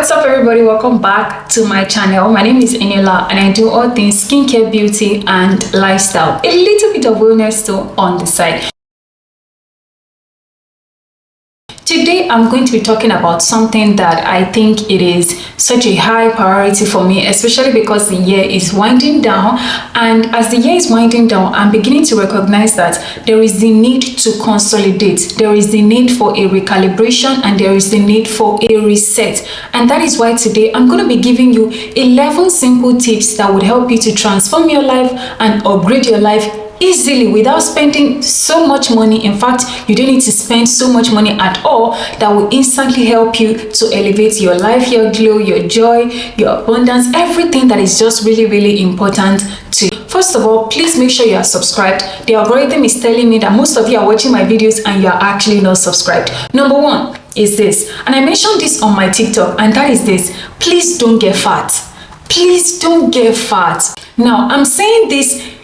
What's up everybody, welcome back to my channel. My name is Eniola and I do all things skincare, beauty and lifestyle, a little bit of wellness too on the side. Today I'm going to be talking about something that I think it is such a high priority for me, especially because the year is winding down, and as the year is winding down, I'm beginning to recognize that there is the need to consolidate, there is the need for a recalibration, and there is the need for a reset. And that is why today I'm going to be giving you 11 simple tips that would help you to transform your life and upgrade your life easily without spending so much money. In fact, you don't need to spend so much money at all. That will instantly help you to elevate your life, your glow, your joy, your abundance, everything that is just really important to you. First of all, please make sure you are subscribed. The algorithm is telling me that most of you are watching my videos and you are actually not subscribed. Number one is this, and I mentioned this on my TikTok, and that is this: please don't get fat. Please don't get fat. Now, I'm saying this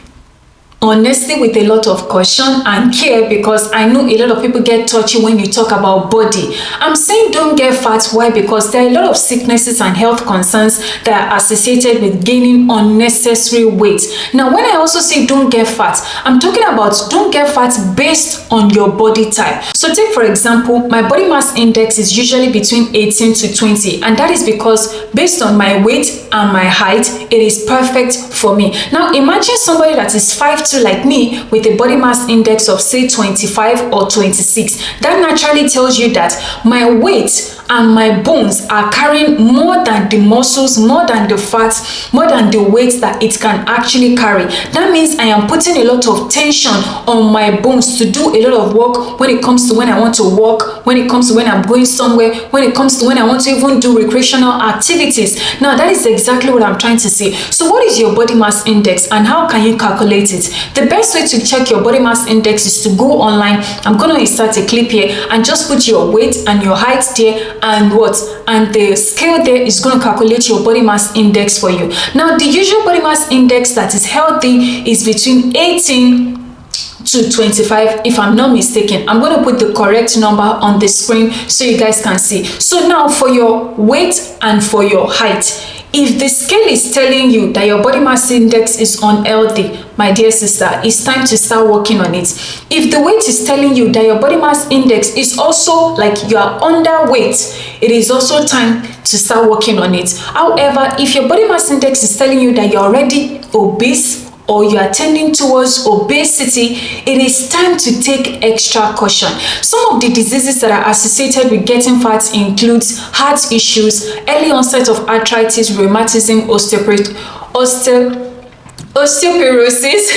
honestly with a lot of caution and care, because I know a lot of people get touchy when you talk about body. I'm saying don't get fat. Why? Because there are a lot of sicknesses and health concerns that are associated with gaining unnecessary weight. Now, when I also say don't get fat, I'm talking about don't get fat based on your body type. So take for example, my body mass index is usually between 18 to 20, and that is because based on my weight and my height, it is perfect for me. Now imagine somebody that is 5'2" like me with a body mass index of say 25 or 26. That naturally tells you that my weight and my bones are carrying more than the muscles, more than the fats, more than the weight that it can actually carry. That means I am putting a lot of tension on my bones to do a lot of work when it comes to when I want to walk, when it comes to when I'm going somewhere, when it comes to when I want to even do recreational activities. Now that is exactly what I'm trying to say. So what is your body mass index and how can you calculate it? The best way to check your body mass index is to go online. I'm going to insert a clip here and just put your weight and your height there, and the scale there is going to calculate your body mass index for you. Now the usual body mass index that is healthy is between 18 to 25, if I'm not mistaken. I'm going to put the correct number on the screen so you guys can see. So now for your weight and for your height, if the scale is telling you that your body mass index is unhealthy, my dear sister, it's time to start working on it. If the weight is telling you that your body mass index is also like you are underweight, it is also time to start working on it. However, if your body mass index is telling you that you're already obese or you are tending towards obesity, it is time to take extra caution. Some of the diseases that are associated with getting fat includes heart issues, early onset of arthritis, rheumatism, osteoporosis.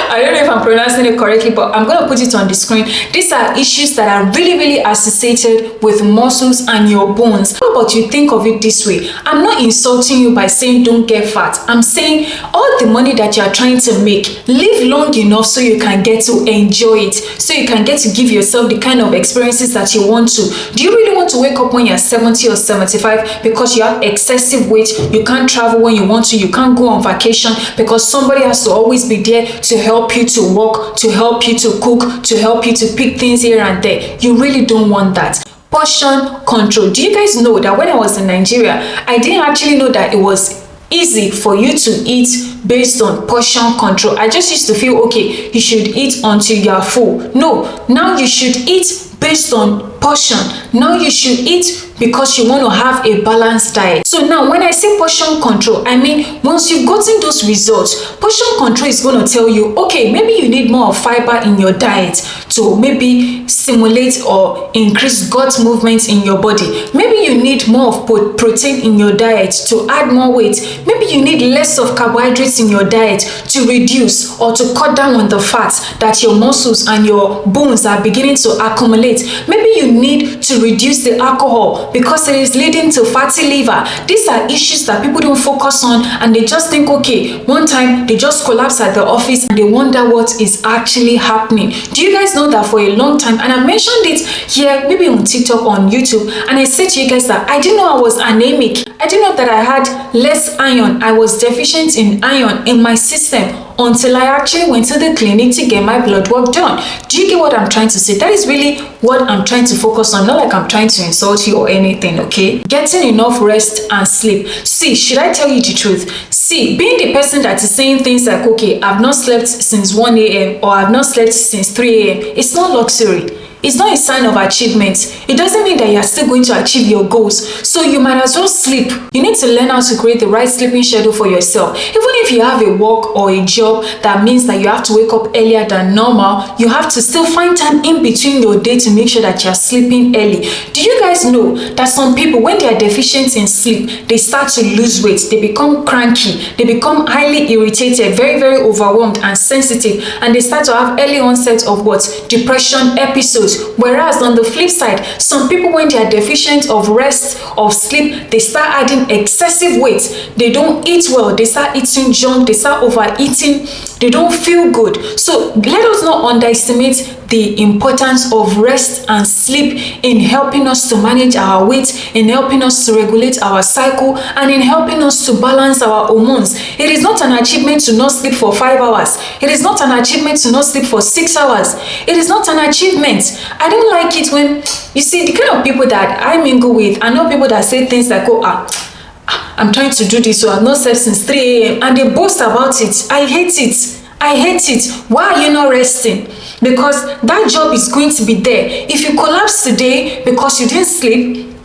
I don't know if I'm pronouncing it correctly, but I'm going to put it on the screen. These are issues that are really associated with muscles and your bones. How about you think of it this way? I'm not insulting you by saying don't get fat. I'm saying all the money that you are trying to make, live long enough so you can get to enjoy it, so you can get to give yourself the kind of experiences that you want to. Do you really want to wake up when you're 70 or 75 because you have excessive weight, you can't travel when you want to, you can't go on vacation because somebody has to always be there to help you to walk, to help you to cook, to help you to pick things here and there? You really don't want that. Portion control. Do you guys know that when I was in Nigeria, I didn't actually know that it was easy for you to eat based on portion control. I just used to feel, okay, you should eat until you are full. No, now you should eat based on portion. Now you should eat because you want to have a balanced diet. So now when I say portion control, I mean once you've gotten those results, portion control is going to tell you, okay, maybe you need more of fiber in your diet to maybe stimulate or increase gut movement in your body. Maybe you need more of protein in your diet to add more weight. Maybe you need less of carbohydrates in your diet to reduce or to cut down on the fats that your muscles and your bones are beginning to accumulate. Maybe you need to reduce the alcohol because it is leading to fatty liver. These are issues that people don't focus on, and they just think, okay, one time they just collapse at the office and they wonder what is actually happening. Do you guys know that for a long time, and I mentioned it here maybe on TikTok, on YouTube, and I said to you guys that I didn't know I was anemic. I didn't know that I had less iron. I was deficient in iron in my system until I actually went to the clinic to get my blood work done. Do you get what I'm trying to say? That is really what I'm trying to focus on. Not like I'm trying to insult you or anything, okay? Getting enough rest and sleep. See, should I tell you the truth? See, being the person that is saying things like, okay, I've not slept since 1 a.m. or I've not slept since 3 a.m. It's not luxury. It's not a sign of achievement. It doesn't mean that you are still going to achieve your goals. So you might as well sleep. You need to learn how to create the right sleeping schedule for yourself. Even if you have a work or a job that means that you have to wake up earlier than normal, you have to still find time in between your day to make sure that you're sleeping early. Do you guys know that some people, when they are deficient in sleep, they start to lose weight, they become cranky, they become highly irritated, very, very overwhelmed and sensitive, and they start to have early onset of what? Depression episodes. Whereas on the flip side, some people, when they are deficient of rest, of sleep, they start adding excessive weight. They don't eat well, they start eating junk, they start overeating, they don't feel good. So let us not underestimate the importance of rest and sleep in helping us to manage our weight, in helping us to regulate our cycle, and in helping us to balance our hormones. It is not an achievement to not sleep for 5 hours. It is not an achievement to not sleep for 6 hours. It is not an achievement. I don't like it when, you see, the kind of people that I mingle with, I know people that say things like, oh, I'm trying to do this, so I've not slept since 3 a.m. and they boast about it. I hate it. I hate it. Why are you not resting? Because that job is going to be there. If you collapse today because you didn't sleep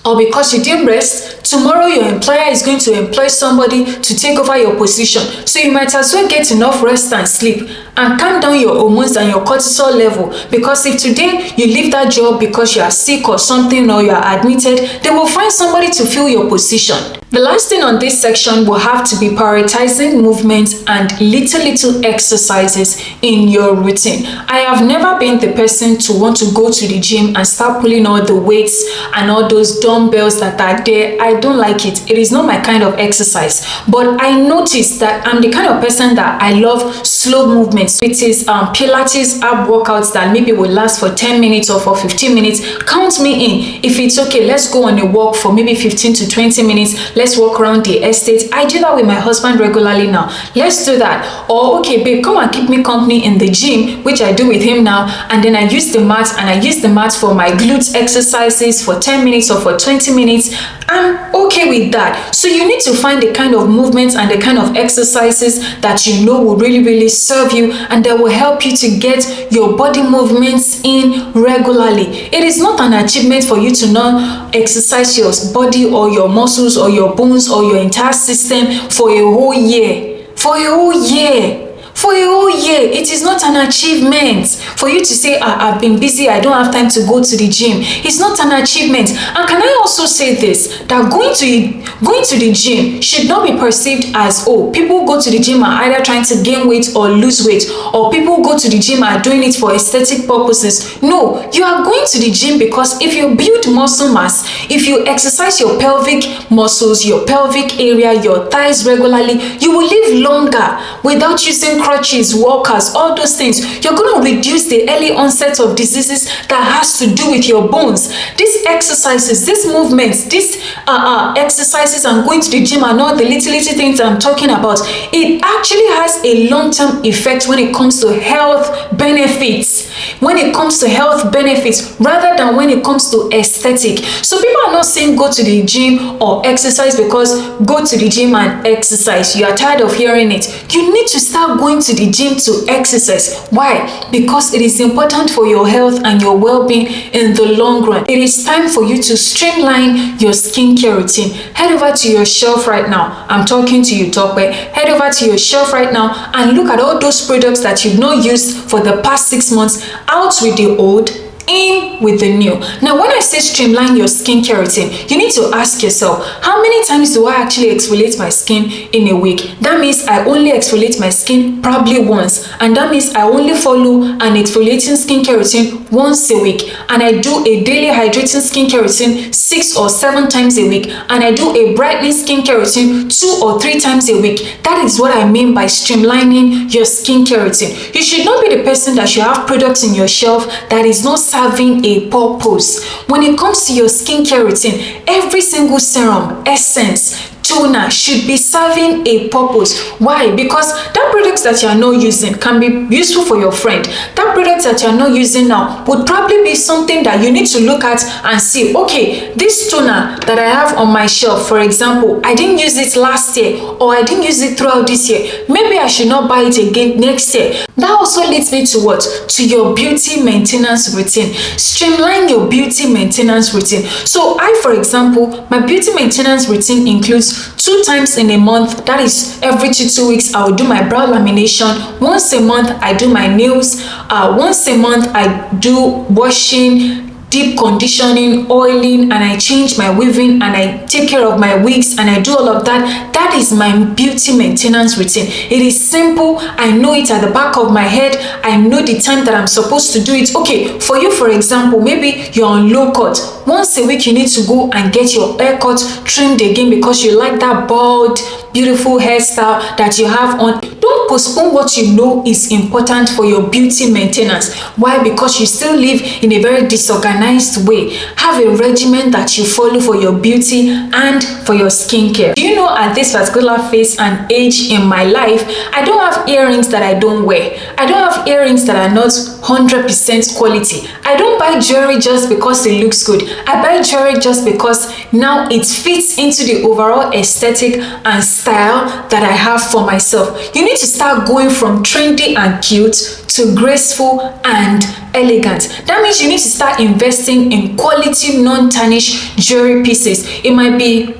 or because you didn't rest, tomorrow your employer is going to employ somebody to take over your position. So you might as well get enough rest and sleep and calm down your hormones and your cortisol level. Because if today you leave that job because you are sick or something, or you are admitted, they will find somebody to fill your position. The last thing on this section will have to be prioritizing movement and little exercises in your routine. I have never been the person to want to go to the gym and start pulling all the weights and all those dumbbells that are there. I don't like it. It is not my kind of exercise. But I noticed that I'm the kind of person that I love slow movements. It is Pilates ab workouts that maybe will last for 10 minutes or for 15 minutes. Count me in. If it's okay, let's go on a walk for maybe 15 to 20 minutes. Let's walk around the estate. I do that with my husband regularly now. Let's do that. Or, okay, babe, come and keep me company in the gym, which I do with him now. And then I use the mat, and I use the mat for my glutes exercises for 10 minutes or for 20 minutes. I'm okay with that. So you need to find the kind of movements and the kind of exercises that you know will really serve you and that will help you to get your body movements in regularly. It is not an achievement for you to not exercise your body or your muscles or your bones or your entire system for a whole year. For a whole year. For a whole year, it is not an achievement for you to say, I've been busy, I don't have time to go to the gym. It's not an achievement. And can I also say this, that going to the gym should not be perceived as, oh, people go to the gym are either trying to gain weight or lose weight, or people go to the gym are doing it for aesthetic purposes. No, you are going to the gym because if you build muscle mass, if you exercise your pelvic muscles, your pelvic area, your thighs regularly, you will live longer without using crutches, walkers, all those things. You're going to reduce the early onset of diseases that has to do with your bones. These exercises, these movements, these exercises and going to the gym and all the little things I'm talking about, it actually has a long-term effect when it comes to health benefits. When it comes to health benefits rather than when it comes to aesthetic. So people are not saying go to the gym or exercise because go to the gym and exercise. You are tired of hearing it. You need to start going to the gym to exercise. Why? Because it is important for your health and your well-being in the long run. It is time for you to streamline your skincare routine. Head over to your shelf right now. I'm talking to you, Tokwe. Head over to your shelf right now and look at all those products that you've not used for the past 6 months. Out with the old, in with the new. Now, when I say streamline your skincare routine, you need to ask yourself, how many times do I actually exfoliate my skin in a week? That means I only exfoliate my skin probably once, and that means I only follow an exfoliating skincare routine once a week, and I do a daily hydrating skincare routine 6 or 7 times a week, and I do a brightening skincare routine 2 or 3 times a week. That is what I mean by streamlining your skincare routine. You should not be the person that should have products in your shelf that is not serving a purpose. When it comes to your skincare routine, every single serum, essence, toner should be serving a purpose. Why? Because that product that you are not using can be useful for your friend. That product that you are not using now would probably be something that you need to look at and see, okay, this toner that I have on my shelf, for example, I didn't use it last year, or I didn't use it throughout this year. Maybe I should not buy it again next year. That also leads me to what? To your beauty maintenance routine. Streamline your beauty maintenance routine. So I, for example, my beauty maintenance routine includes 2 times in a month, that is every 2 weeks, I will do my brow lamination. Once a month, I do my nails. Once a month, I do washing, deep conditioning, oiling, and I change my weaving, and I take care of my wigs, and I do all of that. That is my beauty maintenance routine. It is simple. I know it at the back of my head. I know the time that I'm supposed to do it. Okay, for you, for example, maybe you're on low cut. Once a week, you need to go and get your hair cut trimmed again because you like that bald, beautiful hairstyle that you have on. Don't postpone what you know is important for your beauty maintenance. Why? Because you still live in a very disorganized way. Have a regimen that you follow for your beauty and for your skincare. Do you know, at this particular phase and age in my life, I don't have earrings that I don't wear. I don't have earrings that are not 100% quality. I don't buy jewelry just because it looks good. I buy jewelry just because now it fits into the overall aesthetic and style that I have for myself. You need to start going from trendy and cute to graceful and elegant. That means you need to start investing in quality, non-tarnished jewelry pieces. It might be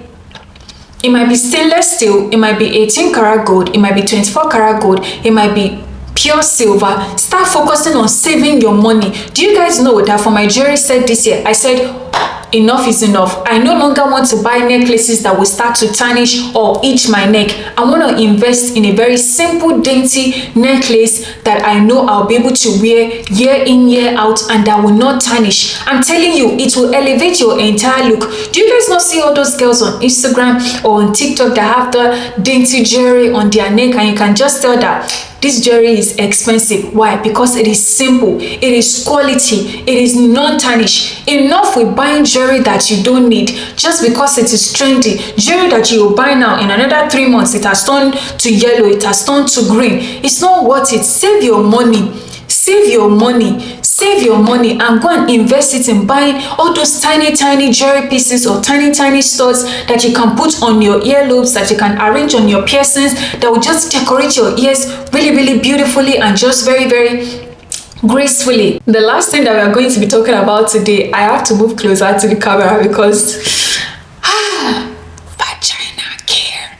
stainless steel, it might be 18 karat gold, it might be 24 karat gold, it might be pure silver. Start focusing on saving your money. Do you guys know that for my jewelry set this year, I said enough is enough. I no longer want to buy necklaces that will start to tarnish or itch my neck. I want to invest in a very simple, dainty necklace that I know I'll be able to wear year in, year out, and that will not tarnish. I'm telling you, it will elevate your entire look. Do you guys not see all those girls on Instagram or on TikTok that have the dainty jewelry on their neck, and you can just tell that this jewelry is expensive? Why? Because it is simple, it is quality, it is non-tarnish. Enough with buying jewelry that you don't need just because it is trendy. Jewelry that you will buy now, in another 3 months, it has turned to yellow, it has turned to green. It's not worth it. Save your money. Save your money. Save your money and go and invest it in buying all those tiny jewelry pieces or tiny studs that you can put on your earlobes, that you can arrange on your piercings, that will just decorate your ears really beautifully and just very gracefully. The last thing that we are going to be talking about today, I have to move closer to the camera because vagina care.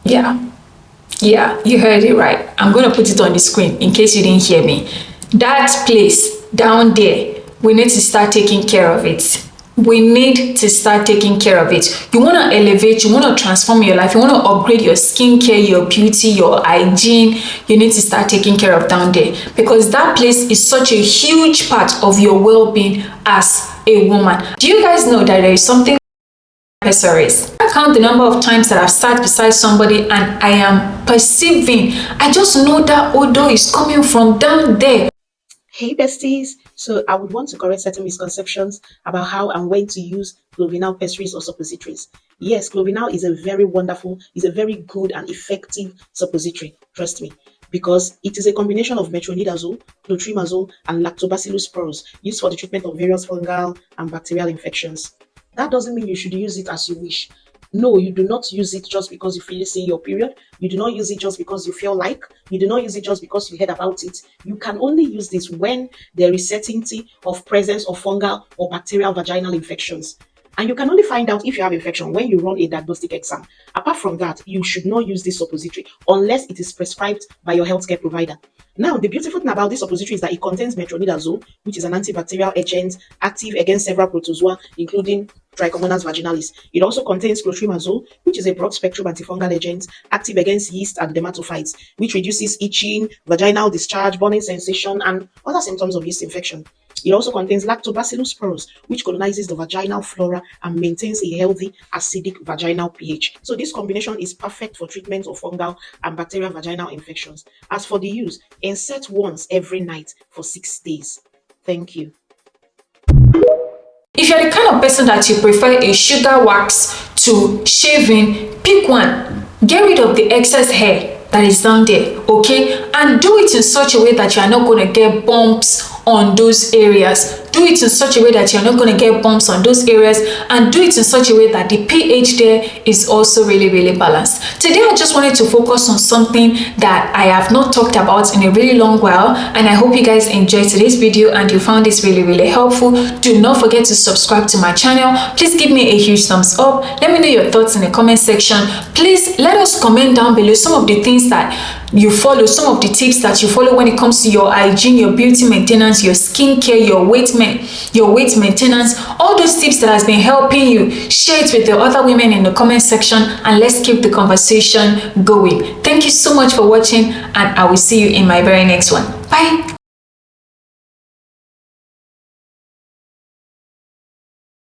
Yeah, you heard it right. I'm going to put it on the screen in case you didn't hear me. That place down there, we need to start taking care of it. We need to start taking care of it. You want to elevate, you want to transform your life, you want to upgrade your skincare, your beauty, your hygiene. You need to start taking care of down there, because that place is such a huge part of your well-being as a woman. Do you guys know that there is something accessories? I count the number of times that I've sat beside somebody and I am perceiving, I just know that odor is coming from down there. Hey besties, so I would want to correct certain misconceptions about how and when to use Clovinal pessaries or suppositories. Yes, Clovinal is a very wonderful, is a very good and effective suppository, trust me, because it is a combination of metronidazole, clotrimazole, and lactobacillus spores used for the treatment of various fungal and bacterial infections. That doesn't mean you should use it as you wish. No, you do not use it just because you feel seeing your period. You do not use it just because you feel like. You do not use it just because you heard about it. You can only use this when there is certainty of presence of fungal or bacterial vaginal infections. And you can only find out if you have infection when you run a diagnostic exam. Apart from that, you should not use this suppository unless it is prescribed by your healthcare provider. Now, the beautiful thing about this suppository is that it contains metronidazole, which is an antibacterial agent active against several protozoa, including Trichomonas vaginalis. It also contains clotrimazole, which is a broad-spectrum antifungal agent active against yeast and dermatophytes, which reduces itching, vaginal discharge, burning sensation, and other symptoms of yeast infection. It also contains lactobacillus spores, which colonizes the vaginal flora and maintains a healthy acidic vaginal pH. So this combination is perfect for treatment of fungal and bacterial vaginal infections. As for the use, insert once every night for 6 days. Thank you. If you're the kind of person that you prefer a sugar wax to shaving, pick one. Get rid of the excess hair that is down there, okay? And do it in such a way that you are not going to get bumps on those areas. Do it in such a way that you're not going to get bumps on those areas, and do it in such a way that the pH there is also really balanced. Today I just wanted to focus on something that I have not talked about in a really long while, and I hope you guys enjoyed today's video and you found this really helpful. Do not forget to subscribe to my channel. Please give me a huge thumbs up. Let me know your thoughts in the comment section. Please let us comment down below some of the things that you follow, some of the tips that you follow when it comes to your hygiene, your beauty maintenance, your skincare, your weight maintenance, all those tips that has been helping you. Share it with the other women in the comment section, and let's keep the conversation going. Thank you so much for watching, and I will see you in my very next one. Bye.